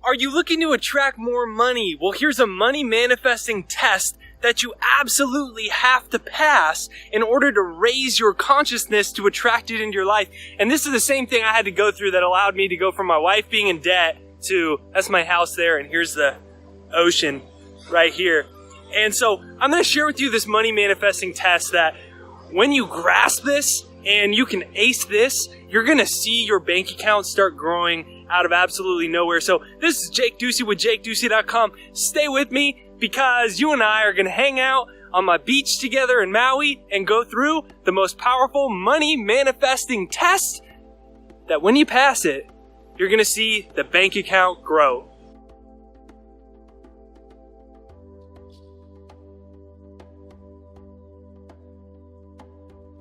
Are you looking to attract more money? Well, here's a money manifesting test that you absolutely have to pass in order to raise your consciousness to attract it into your life. And this is the same thing I had to go through that allowed me to go from my wife being in debt to, that's my house there, and here's the ocean right here. And so I'm going to share with you this money manifesting test that when you grasp this and you can ace this, you're going to see your bank account start growing out of absolutely nowhere. So this is Jake Ducey with JakeDucey.com. Stay with me because you and I are going to hang out on my beach together in Maui and go through the most powerful money manifesting test that when you pass it, you're going to see the bank account grow.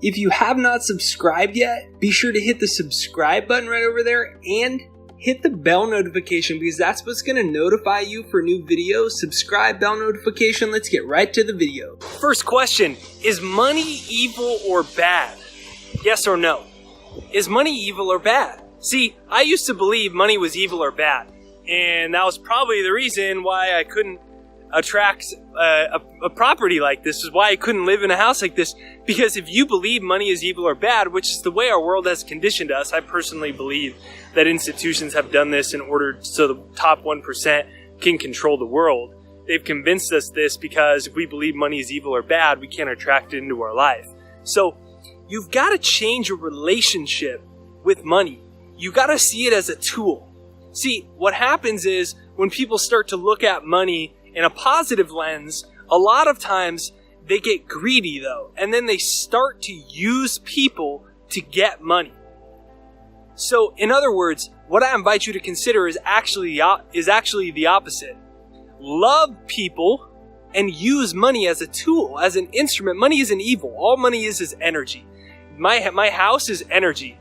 If you have not subscribed yet, be sure to hit the subscribe button right over there and hit the bell notification because that's what's going to notify you for new videos. Subscribe, bell notification. Let's get right to the video. First question, is money evil or bad? Yes or no? Is money evil or bad? See, I used to believe money was evil or bad, and that was probably the reason why I couldn't attract a property like this, is why I couldn't live in a house like this. Because if you believe money is evil or bad, which is the way our world has conditioned us, I personally believe that institutions have done this in order so the top 1% can control the world. They've convinced us this because if we believe money is evil or bad, we can't attract it into our life. So you've got to change your relationship with money. You got to see it as a tool. See, what happens is when people start to look at money in a positive lens, a lot of times they get greedy though, and then they start to use people to get money. So in other words, what I invite you to consider is actually the opposite. Love people and use money as a tool, as an instrument. Money isn't evil. All money is energy. My house is energy.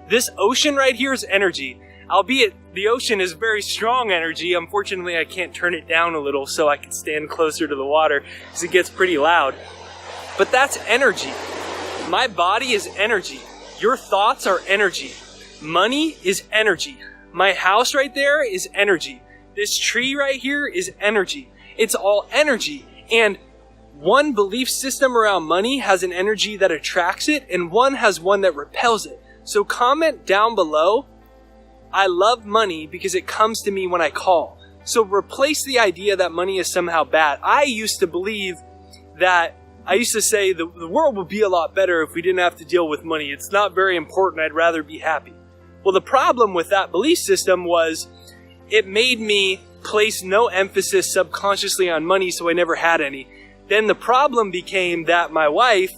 This ocean right here is energy. Albeit the ocean is very strong energy. Unfortunately, I can't turn it down a little so I can stand closer to the water because it gets pretty loud. But that's energy. My body is energy. Your thoughts are energy. Money is energy. My house right there is energy. This tree right here is energy. It's all energy. And one belief system around money has an energy that attracts it, and one has one that repels it. So comment down below, I love money because it comes to me when I call. So replace the idea that money is somehow bad. I used to say the world would be a lot better if we didn't have to deal with money. It's not very important. I'd rather be happy. Well, the problem with that belief system was it made me place no emphasis subconsciously on money, so I never had any. Then the problem became that my wife,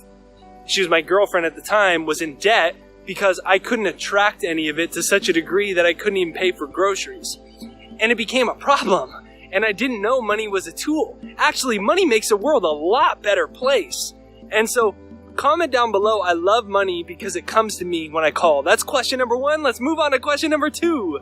she was my girlfriend at the time, was in debt because I couldn't attract any of it to such a degree that I couldn't even pay for groceries. And it became a problem. And I didn't know money was a tool. Actually, money makes the world a lot better place. And so, comment down below, I love money because it comes to me when I call. That's question number 1. Let's move on to question number 2.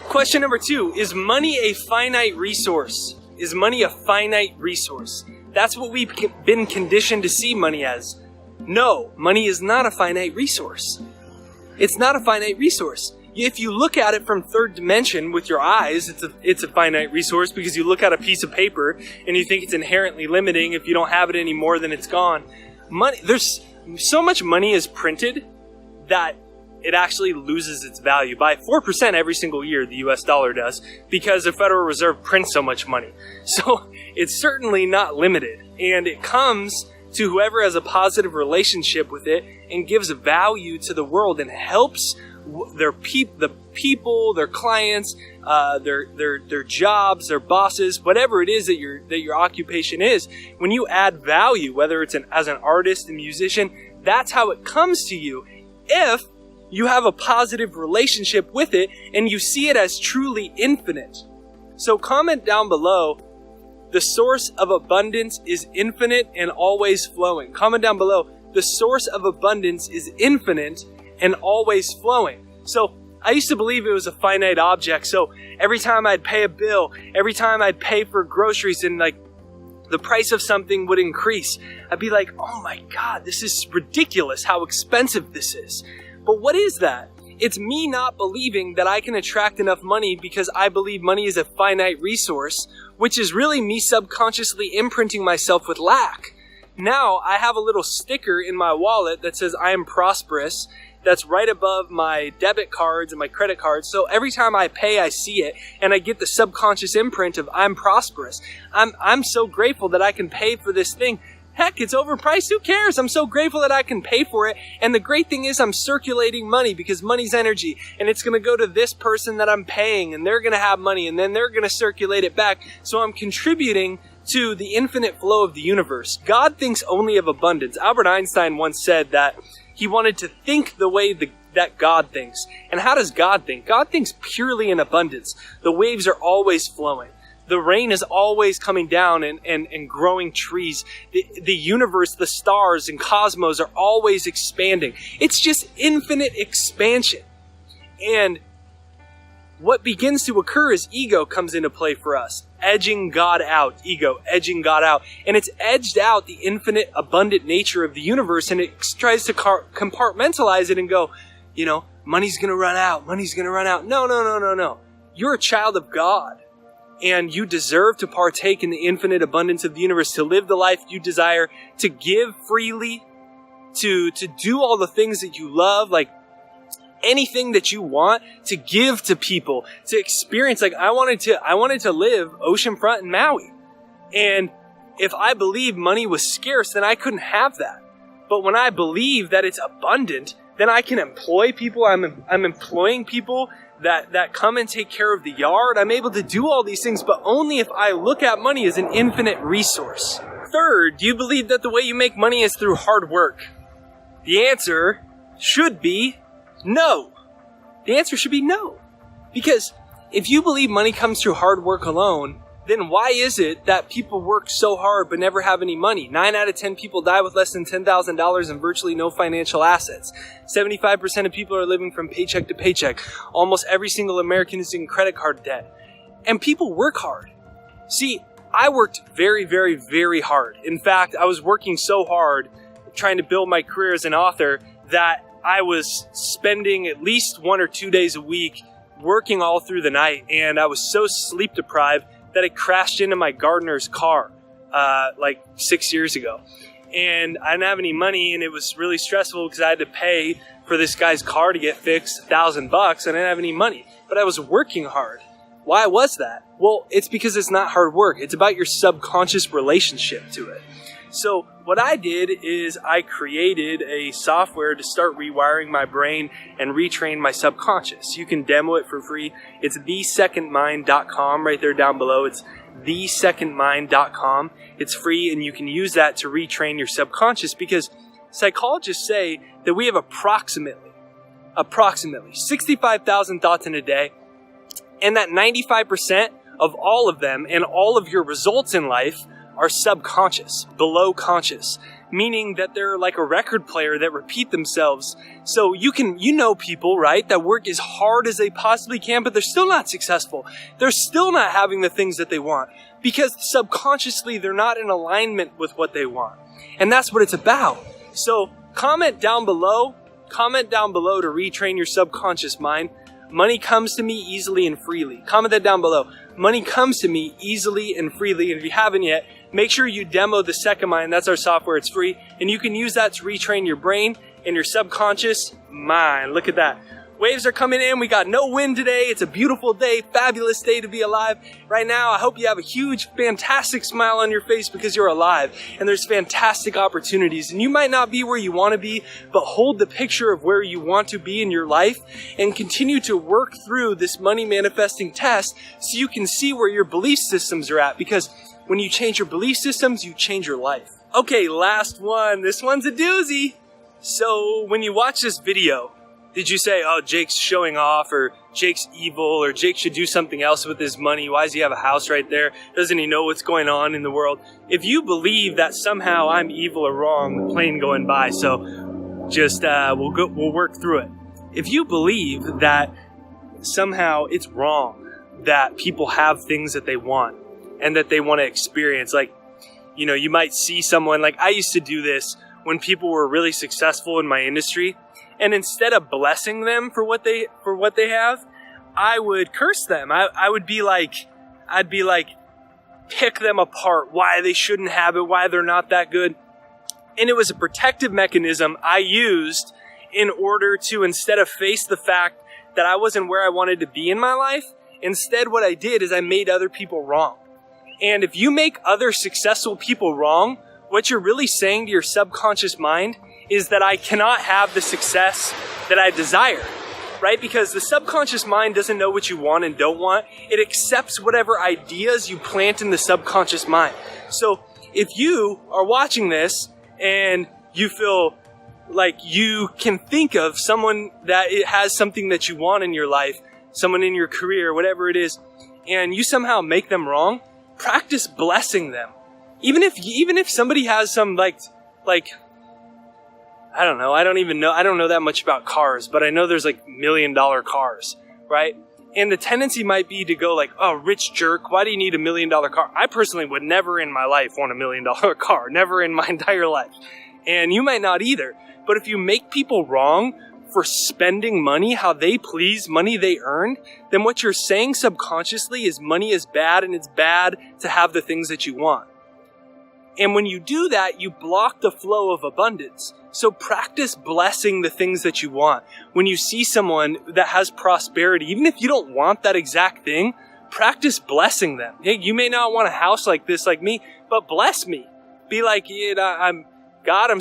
Question number 2, is money a finite resource? Is money a finite resource? That's what we've been conditioned to see money as. No, money is not a finite resource. It's not a finite resource. If you look at it from third dimension with your eyes, it's a finite resource because you look at a piece of paper and you think it's inherently limiting. If you don't have it anymore, then it's gone. Money, there's so much money is printed that it actually loses its value by 4% every single year, the US dollar does, because the Federal Reserve prints so much money. So it's certainly not limited, and it comes to whoever has a positive relationship with it and gives value to the world and helps the people, their clients, their jobs, their bosses, whatever it is that your occupation is. When you add value, whether it's as an artist, a musician, that's how it comes to you. If you have a positive relationship with it and you see it as truly infinite. So comment down below, the source of abundance is infinite and always flowing. Comment down below, the source of abundance is infinite and always flowing. So I used to believe it was a finite object. So every time I'd pay a bill, every time I'd pay for groceries and like the price of something would increase, I'd be like, oh my God, this is ridiculous how expensive this is. But what is that? It's me not believing that I can attract enough money because I believe money is a finite resource, which is really me subconsciously imprinting myself with lack. Now I have a little sticker in my wallet that says I am prosperous. That's right above my debit cards and my credit cards. So every time I pay, I see it and I get the subconscious imprint of I'm prosperous. I'm so grateful that I can pay for this thing. Heck, it's overpriced. Who cares? I'm so grateful that I can pay for it. And the great thing is I'm circulating money because money's energy and it's going to go to this person that I'm paying and they're going to have money and then they're going to circulate it back. So I'm contributing to the infinite flow of the universe. God thinks only of abundance. Albert Einstein once said that he wanted to think the way that God thinks. And how does God think? God thinks purely in abundance. The waves are always flowing. The rain is always coming down and growing trees. The universe, the stars and cosmos are always expanding. It's just infinite expansion. And what begins to occur is ego comes into play for us. Edging God out. Ego, edging God out. And it's edged out the infinite, abundant nature of the universe, and it tries to compartmentalize it and go, money's going to run out. Money's going to run out. No. You're a child of God. And you deserve to partake in the infinite abundance of the universe, to live the life you desire, to give freely, to do all the things that you love, like anything that you want, to give to people, to experience. Like I wanted to live oceanfront in Maui. And if I believed money was scarce, then I couldn't have that. But when I believe that it's abundant, then I can employ people. I'm employing people that come and take care of the yard. I'm able to do all these things, but only if I look at money as an infinite resource. Third, do you believe that the way you make money is through hard work? The answer should be no. The answer should be no. Because if you believe money comes through hard work alone, then why is it that people work so hard but never have any money? 9 out of 10 people die with less than $10,000 and virtually no financial assets. 75% of people are living from paycheck to paycheck. Almost every single American is in credit card debt. And people work hard. See, I worked very, very, very hard. In fact, I was working so hard trying to build my career as an author that I was spending at least 1 or 2 days a week working all through the night. And I was so sleep deprived that it crashed into my gardener's car like 6 years ago. And I didn't have any money, and it was really stressful because I had to pay for this guy's car to get fixed, $1,000, and I didn't have any money. But I was working hard. Why was that? Well, it's because it's not hard work. It's about your subconscious relationship to it. So what I did is I created a software to start rewiring my brain and retrain my subconscious. You can demo it for free. It's thesecondmind.com right there down below. It's thesecondmind.com. It's free, and you can use that to retrain your subconscious, because psychologists say that we have approximately 65,000 thoughts in a day, and that 95% of all of them and all of your results in life are subconscious, below conscious, meaning that they're like a record player that repeat themselves. So you know people, right, that work as hard as they possibly can, but they're still not successful. They're still not having the things that they want because subconsciously they're not in alignment with what they want. And that's what it's about. So comment down below to retrain your subconscious mind. Money comes to me easily and freely. Comment that down below. Money comes to me easily and freely. And if you haven't yet, make sure you demo the Second Mind. That's our software. It's free. And you can use that to retrain your brain and your subconscious mind. Look at that. Waves are coming in. We got no wind today. It's a beautiful day, fabulous day to be alive. Right now, I hope you have a huge, fantastic smile on your face because you're alive. And there's fantastic opportunities. And you might not be where you want to be, but hold the picture of where you want to be in your life and continue to work through this money manifesting test so you can see where your belief systems are at. Because when you change your belief systems, you change your life. Okay, last one. This one's a doozy. So when you watch this video, did you say, oh, Jake's showing off, or Jake's evil, or Jake should do something else with his money? Why does he have a house right there? Doesn't he know what's going on in the world? If you believe that somehow I'm evil or wrong, the plane going by, so just we'll work through it. If you believe that somehow it's wrong that people have things that they want and that they want to experience, like, you know, you might see someone, like I used to do this when people were really successful in my industry. And instead of blessing them for what they have, I would curse them. I'd be like, pick them apart, why they shouldn't have it, why they're not that good. And it was a protective mechanism I used in order to, instead of face the fact that I wasn't where I wanted to be in my life, instead what I did is I made other people wrong. And if you make other successful people wrong, what you're really saying to your subconscious mind is that I cannot have the success that I desire, right? Because the subconscious mind doesn't know what you want and don't want. It accepts whatever ideas you plant in the subconscious mind. So if you are watching this and you feel like you can think of someone that it has something that you want in your life, someone in your career, whatever it is, and you somehow make them wrong, practice blessing them. Even if somebody has some like I don't know, I don't know that much about cars, but I know there's like $1 million cars, right? And the tendency might be to go like, oh, rich jerk, why do you need $1 million car? I personally would never in my life want $1 million car, never in my entire life. And you might not either. But if you make people wrong for spending money how they please, money they earned, then what you're saying subconsciously is money is bad and it's bad to have the things that you want. And when you do that, you block the flow of abundance. So practice blessing the things that you want. When you see someone that has prosperity, even if you don't want that exact thing, practice blessing them. Hey, you may not want a house like this, like me, but bless me. Be like, I'm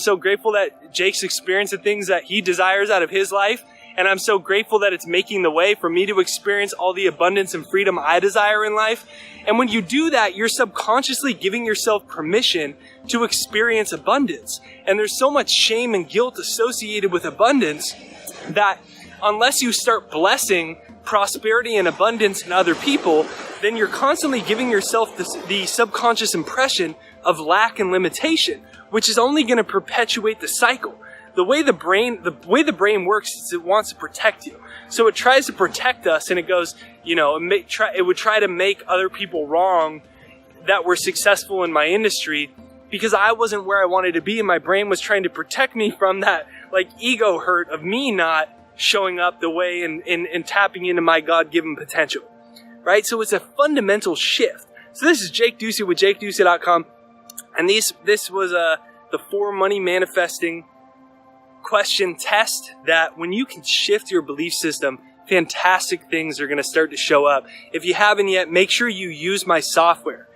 so grateful that Jake's experiencing things that he desires out of his life. And I'm so grateful that it's making the way for me to experience all the abundance and freedom I desire in life. And when you do that, you're subconsciously giving yourself permission to experience abundance. And there's so much shame and guilt associated with abundance that unless you start blessing prosperity and abundance in other people, then you're constantly giving yourself the subconscious impression of lack and limitation, which is only going to perpetuate the cycle. The way the brain works is it wants to protect you. So it tries to protect us, and it goes, it would try to make other people wrong that were successful in my industry because I wasn't where I wanted to be, and my brain was trying to protect me from that ego hurt of me not showing up the way and tapping into my God-given potential, right? So it's a fundamental shift. So this is Jake Ducey with JakeDucey.com, and this was the 4 money manifesting question test that when you can shift your belief system, fantastic things are going to start to show up. If you haven't yet, make sure you use my software,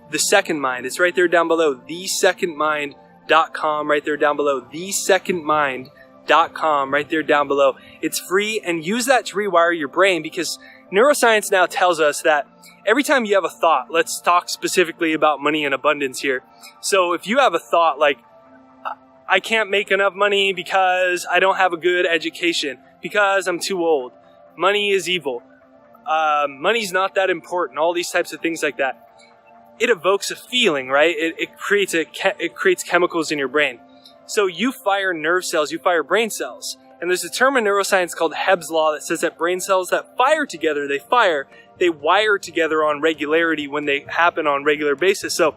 The Second Mind. It's right there down below, thesecondmind.com, right there down below, thesecondmind.com, right there down below. It's free, and use that to rewire your brain, because neuroscience now tells us that every time you have a thought, let's talk specifically about money and abundance here. So if you have a thought like, I can't make enough money because I don't have a good education, because I'm too old, money is evil, money's not that important, all these types of things like that. It evokes a feeling, right? It creates chemicals in your brain. So you fire nerve cells, you fire brain cells. And there's a term in neuroscience called Hebb's Law that says that brain cells that fire together, they wire together on regularity when they happen on a regular basis. So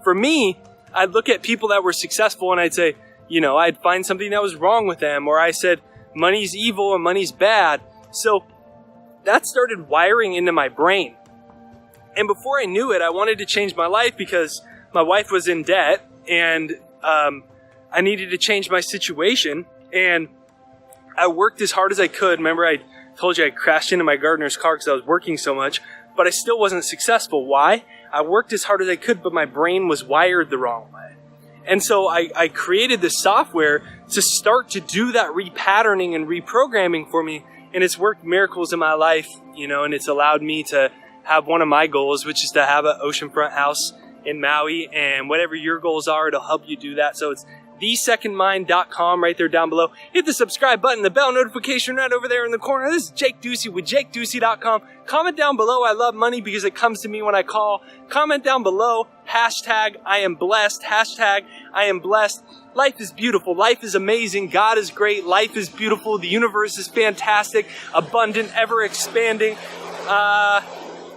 for me, I'd look at people that were successful and I'd say, I'd find something that was wrong with them, or I said, money's evil and money's bad. So that started wiring into my brain. And before I knew it, I wanted to change my life because my wife was in debt and I needed to change my situation. And I worked as hard as I could. Remember, I told you I crashed into my gardener's car because I was working so much, but I still wasn't successful. Why? I worked as hard as I could, but my brain was wired the wrong way. And so I created this software to start to do that repatterning and reprogramming for me. And it's worked miracles in my life, and it's allowed me to have one of my goals, which is to have an oceanfront house in Maui. And whatever your goals are, it'll help you do that. So it's thesecondmind.com, right there down below. Hit the subscribe button, the bell notification right over there in the corner. This is Jake Ducey with JakeDucey.com. Comment down below, I love money because it comes to me when I call. Comment down below, hashtag I am blessed, hashtag I am blessed. Life is beautiful. Life is amazing. God is great. Life is beautiful. The universe is fantastic, abundant, ever expanding.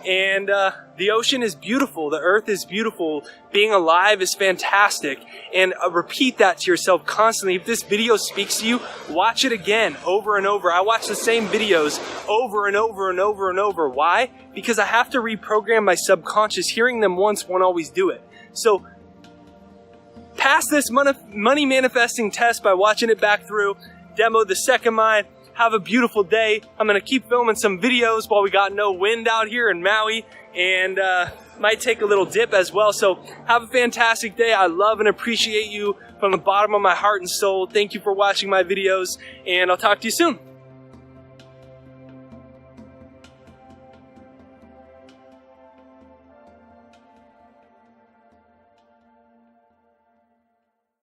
And the ocean is beautiful. The earth is beautiful. Being alive is fantastic. And repeat that to yourself constantly. If this video speaks to you, watch it again over and over. I watch the same videos over and over and over and over. Why? Because I have to reprogram my subconscious. Hearing them once won't always do it. So pass this money manifesting test by watching it back through. Demo the second mind. Have a beautiful day. I'm going to keep filming some videos while we got no wind out here in Maui, and might take a little dip as well. So have a fantastic day. I love and appreciate you from the bottom of my heart and soul. Thank you for watching my videos, and I'll talk to you soon.